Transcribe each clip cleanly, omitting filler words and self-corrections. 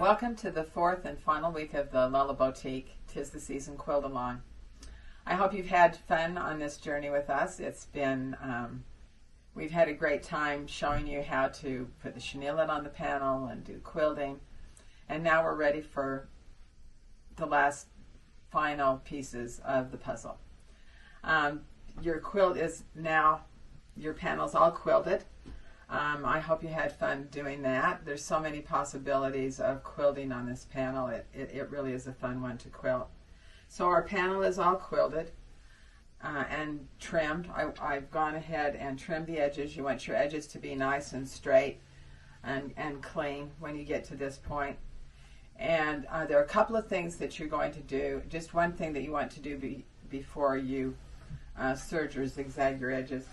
Welcome to the fourth and final week of the Lella Boutique, 'Tis the Season Quilt Along. I hope you've had fun on this journey with us. It's been, we've had a great time showing you how to put the Chenille-It on the panel and do quilting. And now we're ready for the last final pieces of the puzzle. Your quilt is now, your panel's all quilted. I hope you had fun doing that. There's so many possibilities of quilting on this panel. It really is a fun one to quilt. So our panel is all quilted and trimmed. I've gone ahead and trimmed the edges. You want your edges to be nice and straight and clean when you get to this point. And there are a couple of things that you're going to do. Just one thing that you want to do before you serge or zigzag your edges.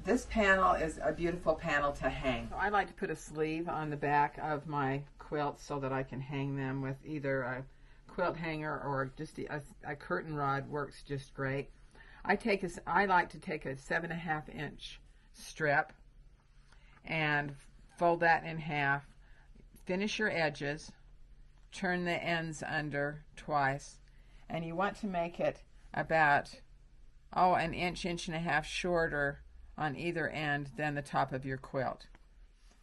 This panel is a beautiful panel to hang. I like to put a sleeve on the back of my quilts so that I can hang them with either a quilt hanger or just a curtain rod works just great. I like to take a 7.5 inch strip and fold that in half. Finish your edges, turn the ends under twice, and you want to make it about an inch and a half shorter on either end than the top of your quilt.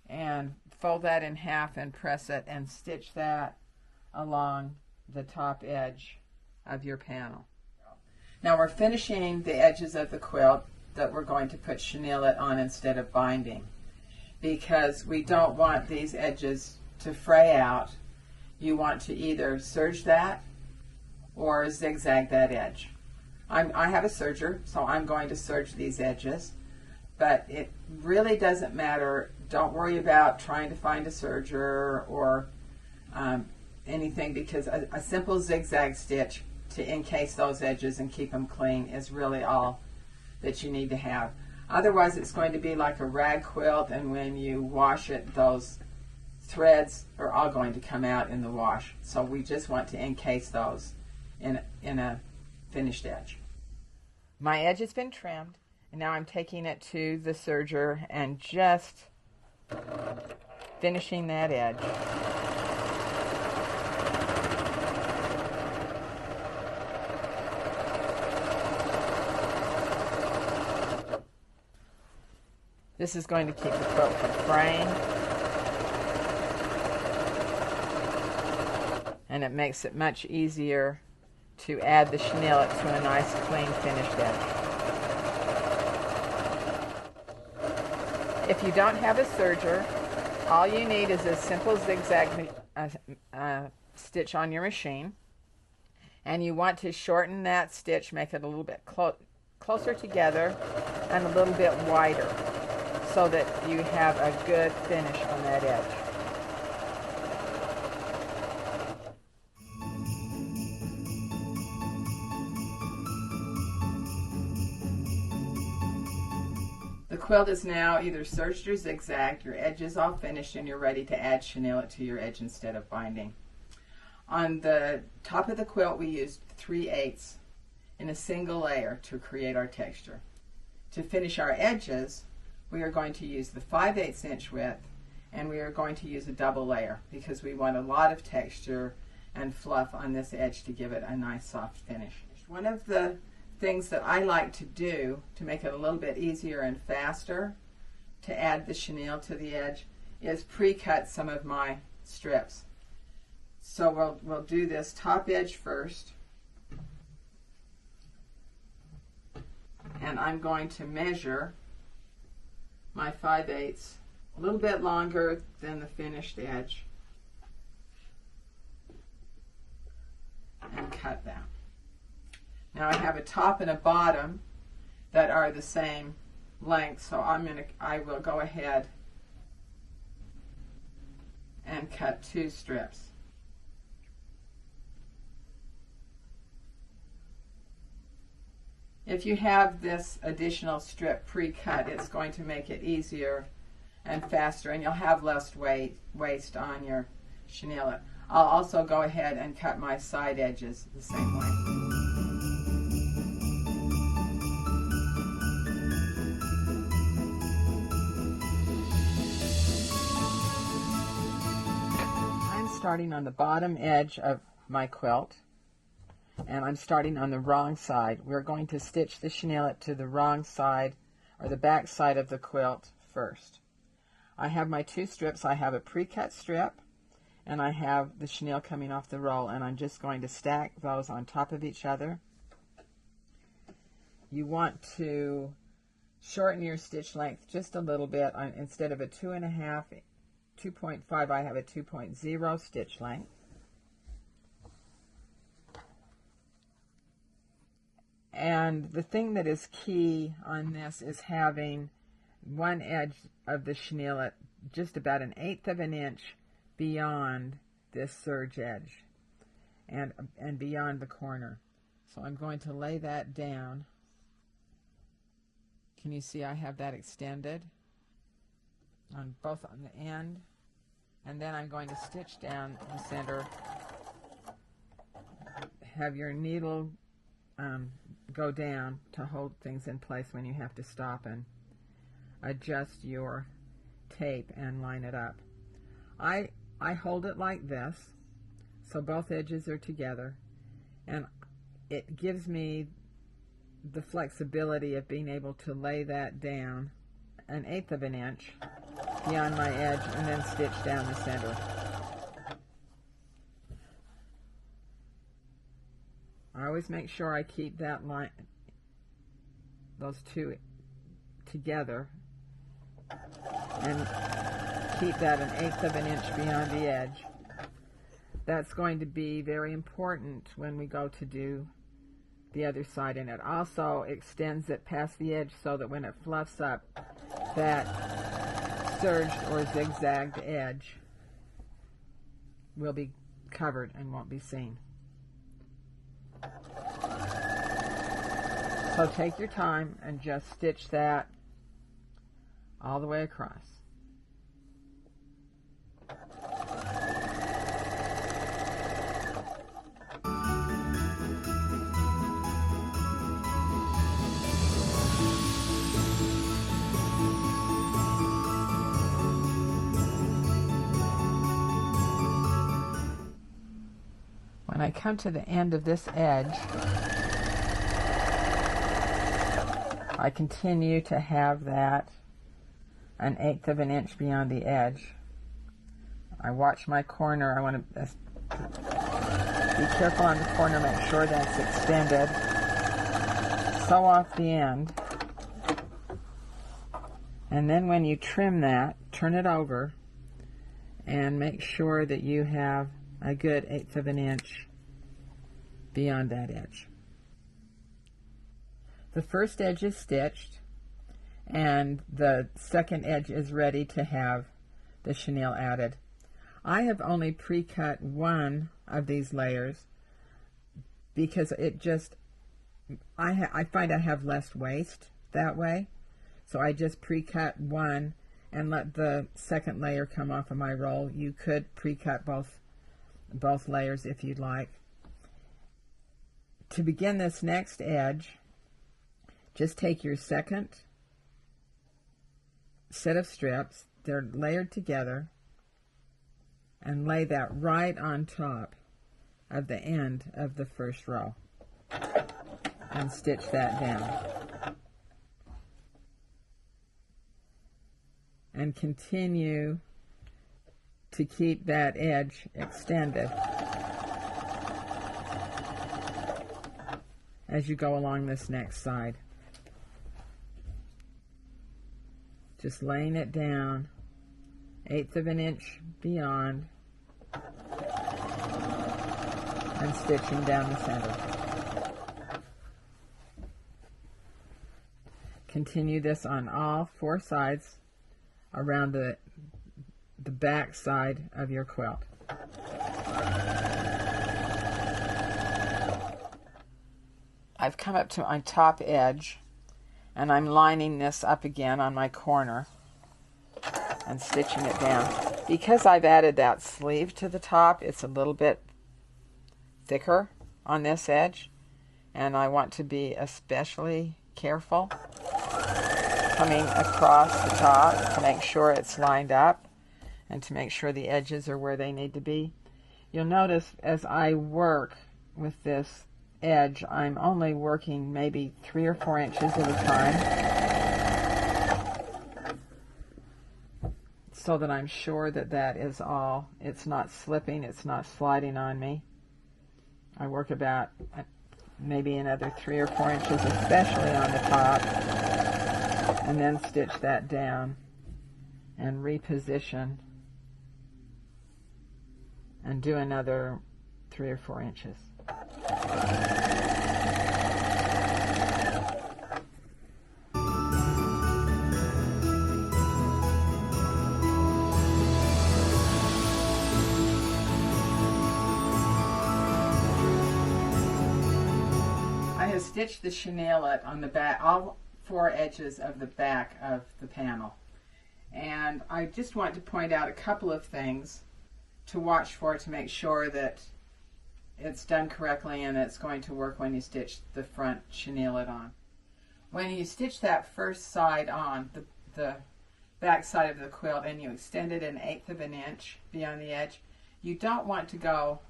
And fold that in half and press it and stitch that along the top edge of your panel. Now we're finishing the edges of the quilt that we're going to put Chenille-It on instead of binding, because we don't want these edges to fray out. You want to either serge that or zigzag that edge. I have a serger, so I'm going to serge these edges. But it really doesn't matter. Don't worry about trying to find a serger or anything, because a simple zigzag stitch to encase those edges and keep them clean is really all that you need to have. Otherwise, it's going to be like a rag quilt, and when you wash it, those threads are all going to come out in the wash. So we just want to encase those in a finished edge. My edge has been trimmed. And now I'm taking it to the serger and just finishing that edge. This is going to keep the quilt from fraying. And it makes it much easier to add the Chenille-It to a nice, clean, finished edge. If you don't have a serger, all you need is a simple zigzag stitch on your machine, and you want to shorten that stitch, make it a little bit closer together and a little bit wider so that you have a good finish on that edge. The quilt is now either serged or zigzagged. Your edge is all finished and you're ready to add Chenille-It to your edge instead of binding. On the top of the quilt we used 3/8 in a single layer to create our texture. To finish our edges, we are going to use the 5/8 inch width, and we are going to use a double layer because we want a lot of texture and fluff on this edge to give it a nice soft finish. One of the things that I like to do to make it a little bit easier and faster to add the chenille to the edge is pre-cut some of my strips. So we'll do this top edge first, and I'm going to measure my 5/8 a little bit longer than the finished edge and cut that. Now I have a top and a bottom that are the same length, so I will go ahead and cut 2 strips. If you have this additional strip pre-cut, it's going to make it easier and faster, and you'll have less waste on your Chenille-It. I'll also go ahead and cut my side edges the same way. starting on the bottom edge of my quilt, and I'm starting on the wrong side. We're going to stitch the Chenille-It to the wrong side, or the back side of the quilt first. I have my two strips. I have a pre-cut strip, and I have the chenille coming off the roll, and I'm just going to stack those on top of each other. You want to shorten your stitch length just a little bit. Instead of a 2.5, 2.5, I have a 2.0 stitch length. And the thing that is key on this is having one edge of the Chenille-It just about 1/8 of an inch beyond this serge edge and beyond the corner. So I'm going to lay that down. Can you see I have that extended on both on the end? And then I'm going to stitch down the center. Have your needle go down to hold things in place when you have to stop and adjust your tape and line it up. I hold it like this, so both edges are together, and it gives me the flexibility of being able to lay that down 1/8 of an inch beyond my edge and then stitch down the center. I always make sure I keep that line, those two together, and keep that 1/8 of an inch beyond the edge. That's going to be very important when we go to do the other side, and it also extends it past the edge so that when it fluffs up, that serged or zigzagged edge will be covered and won't be seen. So take your time and just stitch that all the way across. When I come to the end of this edge, I continue to have that 1/8 of an inch beyond the edge. I watch my corner. I want to be careful on the corner, make sure that's extended. Sew off the end. And then when you trim that, turn it over and make sure that you have a good 1/8 of an inch beyond that edge. The first edge is stitched, and the second edge is ready to have the chenille added. I have only pre-cut one of these layers because it just, I find I have less waste that way. So I just pre-cut one and let the second layer come off of my roll. You could pre-cut both layers if you'd like. To begin this next edge, just take your second set of strips, they're layered together, and lay that right on top of the end of the first row and stitch that down. And continue to keep that edge extended as you go along this next side. Just laying it down 1/8 of an inch beyond and stitching down the center. Continue this on all four sides around the back side of your quilt. I've come up to my top edge, and I'm lining this up again on my corner and stitching it down. Because I've added that sleeve to the top, it's a little bit thicker on this edge, and I want to be especially careful coming across the top to make sure it's lined up and to make sure the edges are where they need to be. You'll notice as I work with this edge, I'm only working maybe 3 or 4 inches at a time, so that I'm sure that that is all. It's not slipping, it's not sliding on me. I work about maybe another 3 or 4 inches, especially on the top, and then stitch that down and reposition and do another 3 or 4 inches. I have stitched the Chenille-It on the back, all 4 edges of the back of the panel. And I just want to point out a couple of things to watch for to make sure that it's done correctly and it's going to work when you stitch the front Chenille-It on. When you stitch that first side on, the back side of the quilt, and you extend it 1/8 of an inch beyond the edge, you don't want to go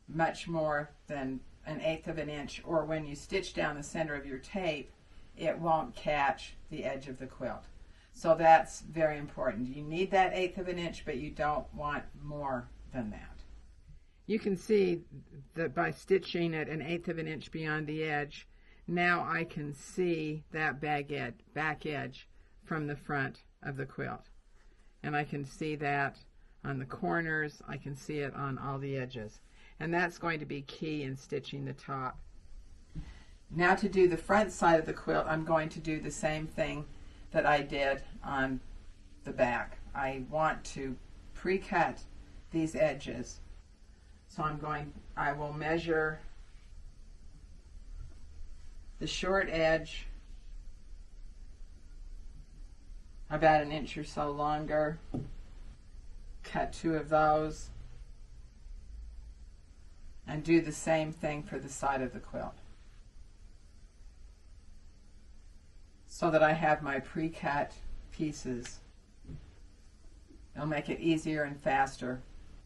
much more than 1/8 of an inch, or when you stitch down the center of your tape, it won't catch the edge of the quilt. So that's very important. You need that 1/8 of an inch, but you don't want more than that. You can see that by stitching at 1/8 of an inch beyond the edge, now I can see that back edge from the front of the quilt. And I can see that on the corners, I can see it on all the edges. And that's going to be key in stitching the top. Now to do the front side of the quilt, I'm going to do the same thing that I did on the back. I want to pre-cut these edges. So I will measure the short edge about 1 inch or so longer, cut 2 of those, and do the same thing for the side of the quilt, so that I have my pre-cut pieces. It'll make it easier and faster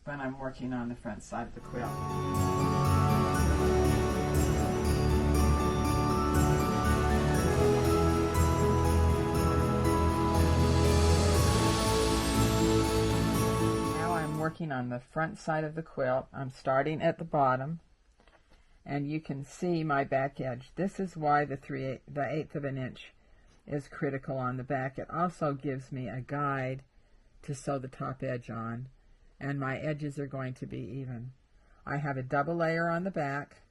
when I'm working on the front side of the quilt. Now I'm working on the front side of the quilt. I'm starting at the bottom, and you can see my back edge. This is why the 1/8 of an inch is critical on the back. It also gives me a guide to sew the top edge on, and my edges are going to be even. I have a double layer on the back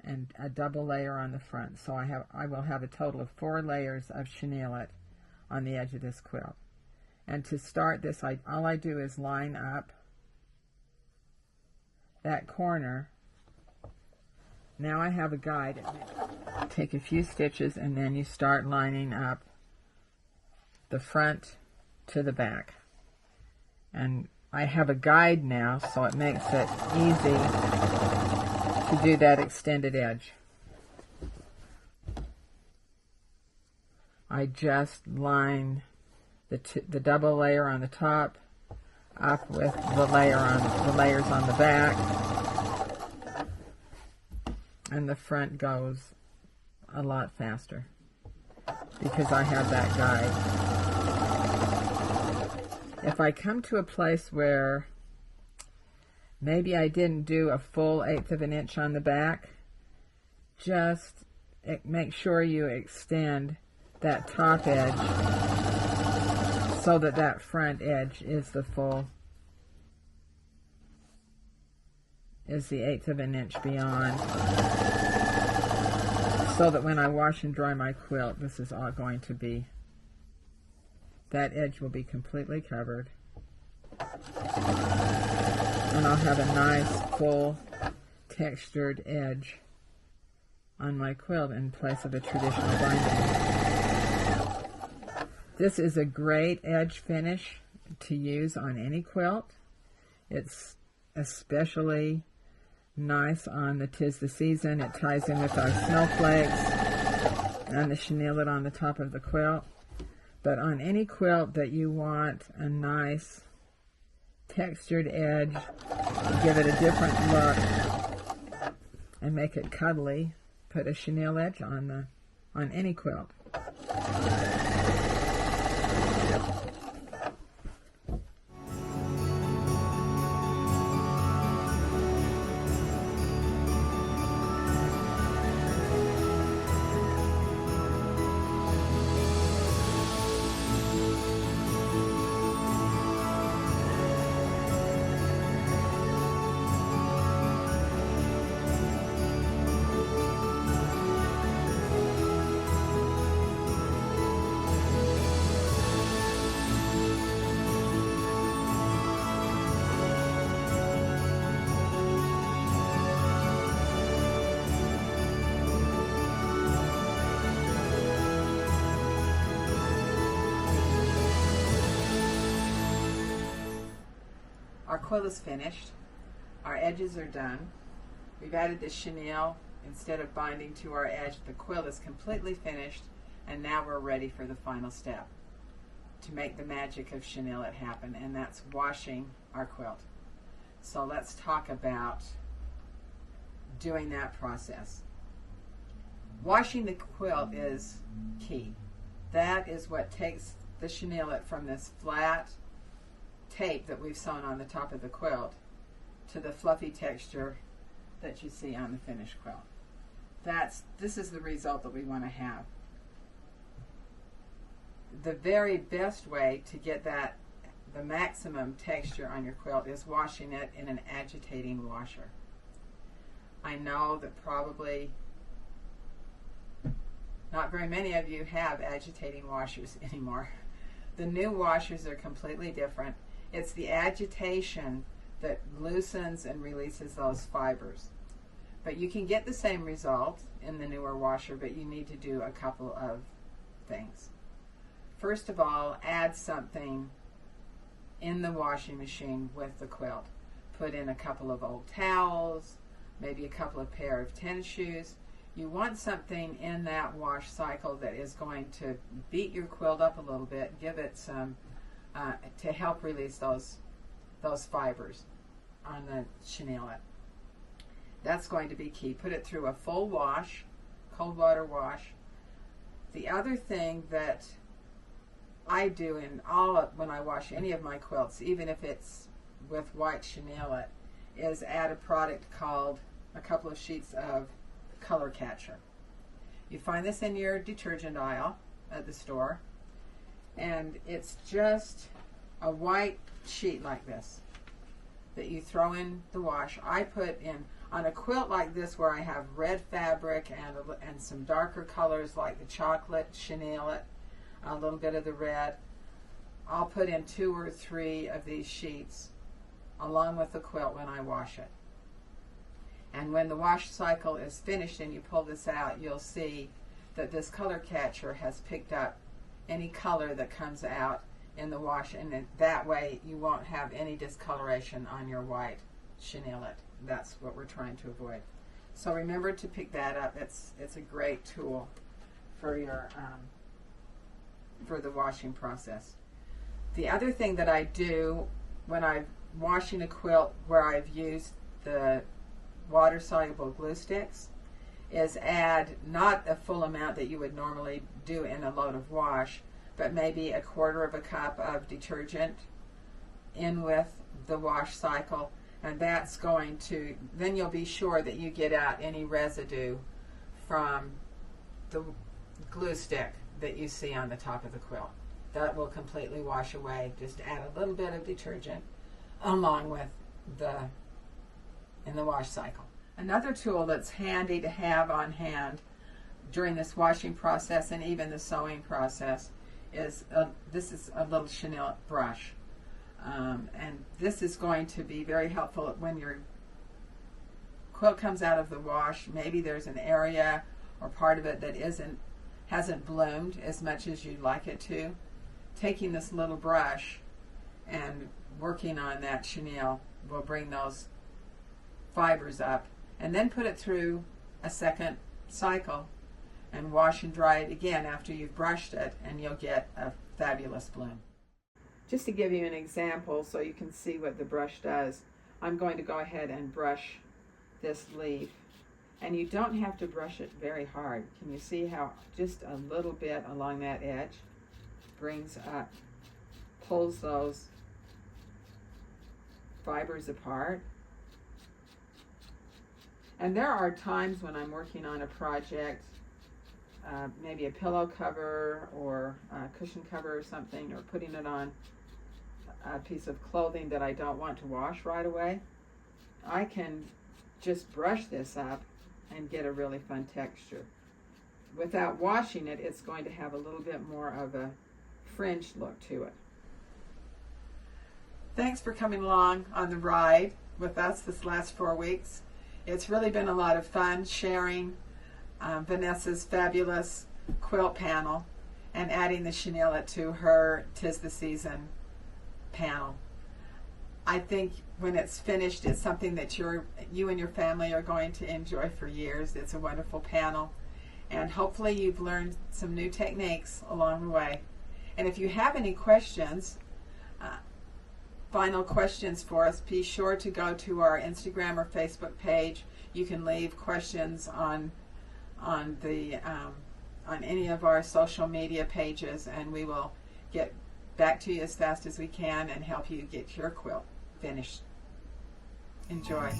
and a double layer on the front, so I will have a total of 4 layers of Chenille-It on the edge of this quilt. And to start this, all I do is line up that corner. Now I have a guide. Take a few stitches and then you start lining up the front to the back. And I have a guide now, so it makes it easy to do that extended edge. I just line the double layer on the top up with the layers on the back, and the front goes a lot faster because I have that guide. If I come to a place where maybe I didn't do a full 1/8 of an inch on the back, just make sure you extend that top edge so that that front edge is the 1/8 of an inch beyond, so that when I wash and dry my quilt, this is all going to be, that edge will be completely covered, and I'll have a nice full textured edge on my quilt in place of a traditional binding. This is a great edge finish to use on any quilt. It's especially nice on the 'Tis the Season. It ties in with our snowflakes and the Chenille-It on the top of the quilt. But on any quilt that you want a nice textured edge, give it a different look, and make it cuddly. Put a Chenille-It on any quilt. Our quilt is finished. Our edges are done. We've added the chenille instead of binding to our edge. The quilt is completely finished, and now we're ready for the final step to make the magic of Chenille-It happen, and that's washing our quilt. So let's talk about doing that process. Washing the quilt is key. That is what takes the Chenille-It from this flat tape that we've sewn on the top of the quilt to the fluffy texture that you see on the finished quilt. This is the result that we want to have. The very best way to get the maximum texture on your quilt is washing it in an agitating washer. I know that probably not very many of you have agitating washers anymore. The new washers are completely different. It's the agitation that loosens and releases those fibers. But you can get the same result in the newer washer, but you need to do a couple of things. First of all, add something in the washing machine with the quilt. Put in a couple of old towels, maybe a couple of pair of tennis shoes. You want something in that wash cycle that is going to beat your quilt up a little bit, give it some to help release those fibers on the Chenille-It. That's going to be key. Put it through a full wash, cold water wash. The other thing that I do when I wash any of my quilts, even if it's with white Chenille-It, is add a product called a couple of sheets of color catcher. You find this in your detergent aisle at the store, and it's just a white sheet like this that you throw in the wash. I put in, on a quilt like this where I have red fabric and some darker colors like the chocolate Chenille-It, a little bit of the red, I'll put in 2 or 3 of these sheets along with the quilt when I wash it. And when the wash cycle is finished and you pull this out, you'll see that this color catcher has picked up any color that comes out in the wash, and that way you won't have any discoloration on your white Chenille-It. That's what we're trying to avoid. So remember to pick that up. It's a great tool for your for the washing process. The other thing that I do when I'm washing a quilt where I've used the water-soluble glue sticks is add not a full amount that you would normally do in a load of wash, but maybe 1/4 cup of detergent in with the wash cycle, and that's going to, then you'll be sure that you get out any residue from the glue stick that you see on the top of the quilt. That will completely wash away. Just add a little bit of detergent along with in the wash cycle. Another tool that's handy to have on hand during this washing process and even the sewing process is this is a little Chenille brush, and this is going to be very helpful when your quilt comes out of the wash. Maybe there's an area or part of it that hasn't bloomed as much as you'd like it to. Taking this little brush and working on that chenille will bring those fibers up, and then put it through a second cycle and wash and dry it again after you've brushed it, and you'll get a fabulous bloom. just to give you an example so you can see what the brush does, I'm going to go ahead and brush this leaf. And you don't have to brush it very hard. Can you see how just a little bit along that edge brings up, pulls those fibers apart? And there are times when I'm working on a project, maybe a pillow cover or a cushion cover or something, or putting it on a piece of clothing that I don't want to wash right away. I can just brush this up and get a really fun texture. Without washing it, it's going to have a little bit more of a fringe look to it. Thanks for coming along on the ride with us this last 4 weeks. It's really been a lot of fun sharing Vanessa's fabulous quilt panel and adding the Chenille-It to her 'Tis the Season panel. I think when it's finished, it's something that you and your family are going to enjoy for years. It's a wonderful panel, and hopefully you've learned some new techniques along the way. And if you have any questions, final questions for us, be sure to go to our Instagram or Facebook page. You can leave questions on any of our social media pages, and we will get back to you as fast as we can and help you get your quilt finished. Enjoy.